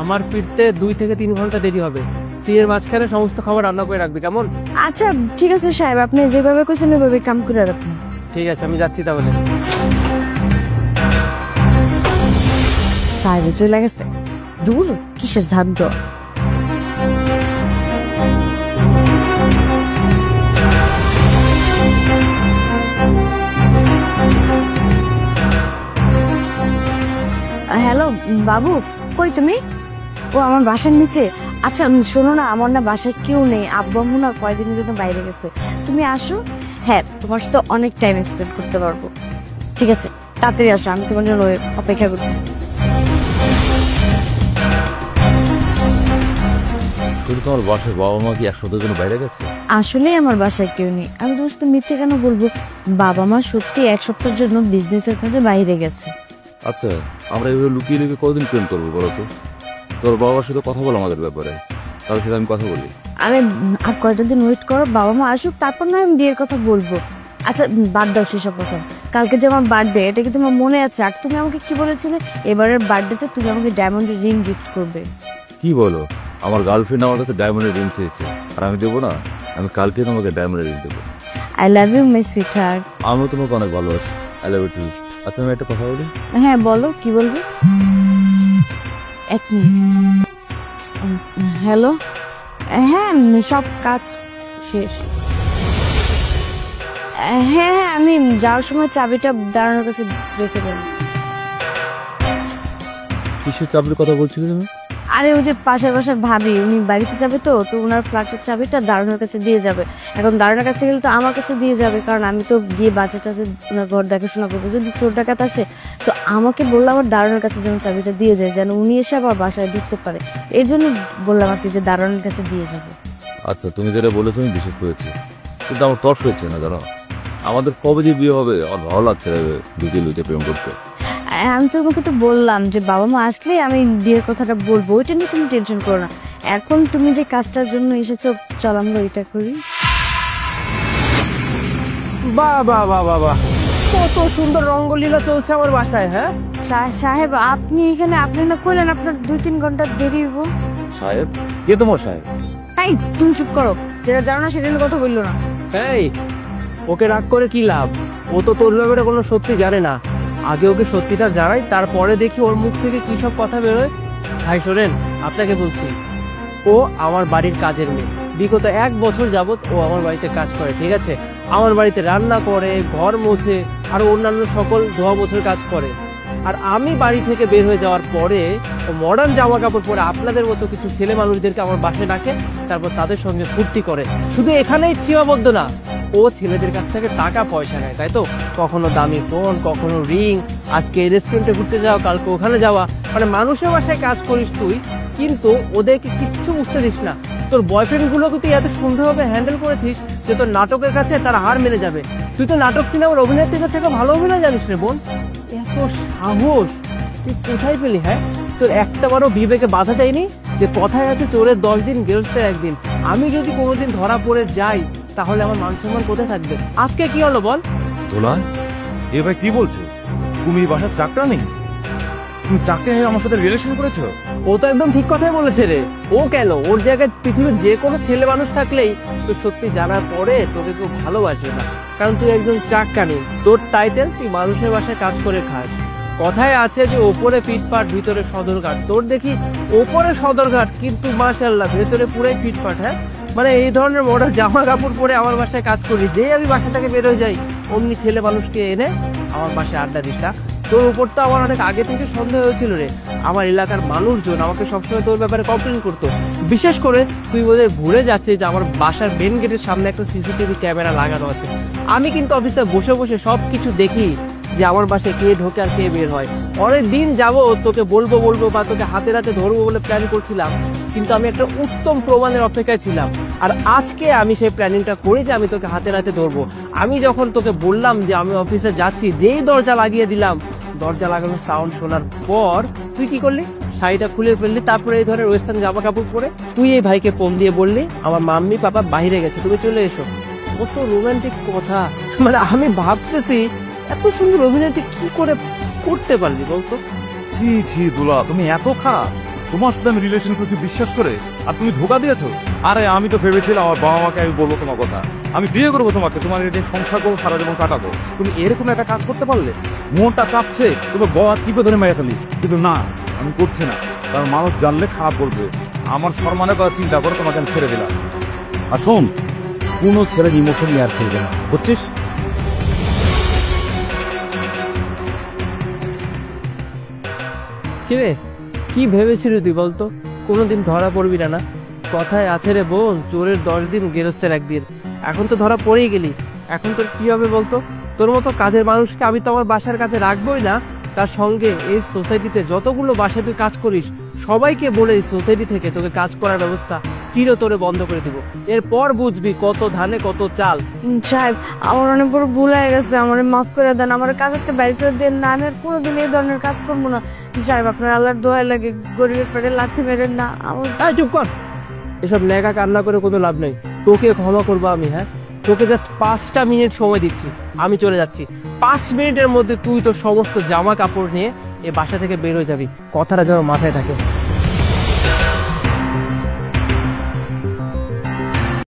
আমার ফিরতে 2 থেকে 3 ঘন্টা দেরি হবে। তুই এর মাঝখানে সমস্ত খাবার রান্না করে রাখবি, কেমন? আচ্ছা ঠিক আছে সাহেব, আপনি যেভাবে কইছেন ওইভাবে কাম করে রাখুন। ঠিক আছে, আমি যাচ্ছি তাহলে। সাহেব চলে গেছে, দূর কিসের ধান তো। হ্যালো বাবু, কই তুমি? ও আমার বাসার নিচে। আচ্ছা শোনো না, আমার না বাসায় কেউ নেই, আব্বু আম্মু না কয়েকদিনের জন্য বাইরে গেছে, তুমি আসো। হ্যাঁ, তোমার সাথে অনেক টাইম স্পেন্ড করতে পারবো। ঠিক আছে, তাড়াতাড়ি আসো, আমি তোমার জন্য অপেক্ষা করতেছি। তোমার বাসায় বাবা মা কি 1 সপ্তাহের জন্য বাইরে গেছে? আসলে আমার বাসায় কেউ নেই, আমি তোমার সাথে মিথ্যে কেন বলবো? বাবা মা সত্যি 1 সপ্তাহের জন্য বিজনেসের কাজে বাইরে গেছে। আচ্ছা, আমরা এভাবে লুকিয়ে লুকিয়ে কতদিন প্রেম করবো বলো তো? তোর বাবার সাথে কথা বল আমাদের ব্যাপারে, তার সাথে আমি কথা বলি। আরে আর কয়টা দিন ওয়েট করো, বাবা মা আসুক, তারপর না আমি বিয়ের কথা বলবো। আচ্ছা বাদ দাও সেসব কথা। কালকে যে আমার বার্থডে, এটা কি তোমার মনে আছে? আর তুমি আমাকে কি বলেছিলে, এবারের বার্থডেতে তুমি আমাকে ডায়মন্ডের রিং গিফট করবে। কি বলো? আমার গার্লফ্রেন্ড আমার কাছে ডায়মন্ডের রিং চেয়েছে, আর আমি দেবো না? আমি কালকে তোমাকে ডায়মন্ডের রিং দেবো। I love you my sweetheart. আমিও তোমাকে অনেক ভালোবাসি। I love you too. আচ্ছা আমি একটা কথা বলি। হ্যাঁ বলো, কি বলবো? 1 মিনিট। হ্যালো, হ্যাঁ সব কাজ শেষ। হ্যাঁ আমি যাওয়ার সময় চাবিটা দাঁড়ানোর কাছে রেখে যাবো। কিসের চাবির কথা বলছিলে তুমি? আরে ওই যে পাশের বাসার ভাবি, উনি বাড়িতে যাবে তো ওনার ফ্ল্যাটের চাবিটা দারুণের কাছে দিয়ে যাবে। এখন দারুণের কাছে গেলে তো আমার কাছে দিয়ে যাবে, কারণ আমি তো গিয়ে বাচ্চা টাচে ওনার ঘর দেখাশোনা করবো। যদি চোর ডাকাত আসে তো আমাকে বললাম আমার দারুণের কাছে যেন চাবিটা দিয়ে যায়, যেন উনি এসে আবার বাসায় ঢুকতে পারে। এই জন্য বললাম আর কি যে দারুণের কাছে দিয়ে যাবে। আচ্ছা তুমি যেটা বলেছো আমি বিশ্বাস করেছি, কিন্তু আমার তর্স হয়েছে না জানো। আমাদের কবে যে বিয়ে হবে আমার ভালো লাগছে লুকিয়ে লুকিয়ে প্রেম করতে। আমি তোমাকে তো বললাম যে বাবা মা আসলেই আমি বিয়ের কথাটা বলবো, ওইটা নিয়ে তুমি টেনশন করো না। এখন তুমি যে কাজটার জন্য এসেছো, চল আমরা ওইটা করি। বাহ বাহ বাহ বাহ বাহ, কত সুন্দর রঙ্গলীলা চলছে আমার বাসায়। হ্যাঁ সাহেব আপনি এখানে, আপনি না কইলেন আপনার 2-3 ঘন্টা দেরি হইব। সাহেব? কে তোমার সাহেব? এই তুমি চুপ করো, যেটা জানো না সেটা নিয়ে কথা বললো না। এই ওকে রাগ করে কি লাভ? ও তো তোর ব্যাপারে কোনো সত্যি জানে না। আগে ওকে সত্যিটা জানাই, তারপরে দেখি ওর মুখ থেকে কি সব কথা বেরোয়। ভাই শোনেন, আপনাকে বলছি, ও আমার বাড়ির কাজের মেয়ে। বিগত 1 বছর যাবত ও আমার বাড়িতে কাজ করে, ঠিক আছে? আমার বাড়িতে রান্না করে, ঘর মোছে, আর অন্যান্য সকল ধোয়া মোছার কাজ করে। আর আমি বাড়ি থেকে বের হয়ে যাওয়ার পরে ও মডার্ন জামা কাপড় পরে আপনাদের মতো কিছু ছেলে মানুষদেরকে আমার বাসায় ডাকে, তারপর তাদের সঙ্গে ফুর্তি করে। শুধু এখানেই সীমাবদ্ধ না, ও ছেলেদের কাছ থেকে টাকা পয়সা নেয়, তাই তো? কখনো দামি ফোন, কখনো রিং, আজকে এই রেস্টুরেন্টে ঘুরতে যাওয়া, কালকে ওখানে যাওয়া। মানে মানুষের বাসায় কাজ করিস তুই, কিন্তু ওদেরকে কিচ্ছু বুঝতে দিস না। তোর বয়ফ্রেন্ড গুলোকে তুই এত সুন্দরভাবে হ্যান্ডেল করেছিস যে তোর নাটকের কাছে তারা হার মেনে যাবে। তুই তো নাটক সিনেমার অভিনেত্রীদের থেকে ভালো অভিনয় জানিস রে বোন। এত সাহস তুই কোথায় পেলি? হ্যাঁ, তোর একটা বারও বিবেকে বাধা দেয়নি যে কথায় আছে চোরের 10 দিন গৃহস্থের 1 দিন। আমি যদি কোনোদিন ধরা পড়ে যাই তাহলে আমার মান সম্মান কোথায় থাকবে? আজকে কি হলো বল? দোলা, এ ভাই কি বলছো? তুমি বাসার চাকরা নেই? তুমি চাকরি হয়ে আমার সাথে রিলেশন করেছো? ও তো একদম ঠিক কথাই বলেছে রে। ও কেন, ওর জায়গায় পৃথিবীর যে কোনো ছেলে মানুষ থাকলেই তুই সত্যি জানার পরে তোকে কেউ ভালোবাসবে না, কারণ তুই একজন চাকরানি। তোর টাইটেল তুই মানুষের বাসায় কাজ করে খাস। কথায় আছে যে ওপরে ফিটপাট ভিতরে সদরঘাট। তোর দেখি ওপরে সদরঘাট কিন্তু মাশাআল্লাহ ভেতরে পুরাই ফিটপাট। হ্যাঁ, মানে এই ধরনের মডার্ন জামা কাপড় পরে আমার বাসায় কাজ করি, যেই আমি বাসা থেকে বের হয়ে যাই অমনি ছেলে মানুষকে এনে আমার বাসায় আড্ডা দিস না। তোর উপর তো আমার অনেক আগে থেকে সন্দেহ হয়েছিল রে। আমার এলাকার মানুষজন আমাকে সবসময় তোর ব্যাপারে কমপ্লেন করতো। বিশেষ করে তুই বোধহয় ভুলে যাচ্ছিস যে আমার বাসার মেন গেটের সামনে একটা সিসিটিভি ক্যামেরা লাগানো আছে। আমি কিন্তু অফিসে বসে বসে সবকিছু দেখি যে আমার বাসায় কে ঢোকে আর কে বের হয়। অনেক দিন যাবো তোকে বলবো বা তোকে হাতে হাতে ধরবো বলে প্ল্যান করছিলাম, কিন্তু আমি একটা উত্তম প্রমাণের অপেক্ষায় ছিলাম। আর আজকে আমি সেই প্ল্যানিংটা করি যে আমি তোকে হাতে হাতে ধরবো। আমি যখন তোকে বললাম যে আমি অফিসে যাচ্ছি, যেই দরজা লাগিয়ে দিলাম, দরজা লাগানোর সাউন্ড শোনার পর তুই কি করলি? শাড়িটা খুলে ফেললি, তারপরে এই ধরনের ওয়েস্টার্ন জামা কাপড় পরে তুই এই ভাইকে ফোন দিয়ে বললি আমার মাম্মি পাপা বাইরে গেছে, তুমি চলে এসো। কত রোমান্টিক কথা! মানে আমি ভাবতেছি এত সুন্দর অভিনয়টা কি করে করতে পারলি বলতো? ছি ছি দুলা, তুমি এত খা! তোমার সাথে আমি রিলেশন করছি বিশ্বাস করে, আর তুমি ধোকা দিয়েছো। আরে আমি তো ভেবেছিলাম আমার বাবা মাকে আমি বলবো তোমার কথা, আমি বিয়ে করবো তোমাকে, তোমার এটা সংসার করবো, সারা জীবন কাটাবো। তুমি এরকম একটা কাজ করতে পারলে? মনটা চাপছে তোমার বাবা চিপে ধরে মেরে ফেলি, কিন্তু না, আমি করছি না, কারণ মানুষ জানলে খারাপ বলবে। আমার সম্মানের কথা চিন্তা করে তোমাকে আমি ছেড়ে দিলাম। আর শোন, কোনো ছেলের ইমোশন নিয়ে আর খেলবে না, বুঝছিস? কিরে, কি ভেবেছিলি তুই বলতো? কোনোদিন ধরা পড়বি না? না, কথায় আছে রে বোন, চোরের 10 দিন গেরস্তের 1 দিন। এখন তো ধরা পড়েই গেলি, এখন তোর কি হবে বলতো? তোর মতো কাজের মানুষকে আমি তো আমার বাসার কাছে রাখবোই না। তার সঙ্গে এই সোসাইটিতে যতগুলো বাসায় তুই কাজ করিস সবাইকে বলে এই সোসাইটি থেকে তোকে কাজ করার ব্যবস্থা চিরতরে বন্ধ করে দিব। এরপর বুঝবি কত ধানে কত চাল। সাহেব, আমার অনেক বড় ভুল হয়ে গেছে, আমার মাফ করে দেন, আমার কাজ থেকে বাইরে করে দেন না, আমি আর কোনোদিন এই ধরনের কাজ করবো না। সাহেব, আপনার আল্লাহর দোহাই লাগে, গরিবের পেটে লাথি মেরেন না। আমার চুপ কর, এসব ন্যাকা কান্না করে কোনো লাভ নেই। তোকে ক্ষমা করবো আমি, হ্যাঁ? তোকে জাস্ট 5টা মিনিট সময় দিচ্ছি, আমি চলে যাচ্ছি। 5 মিনিটের মধ্যে তুই তোর সমস্ত জামা কাপড় নিয়ে এ বাসা থেকে বের হয়ে যাবি, কথাটা যেন মাথায় থাকে।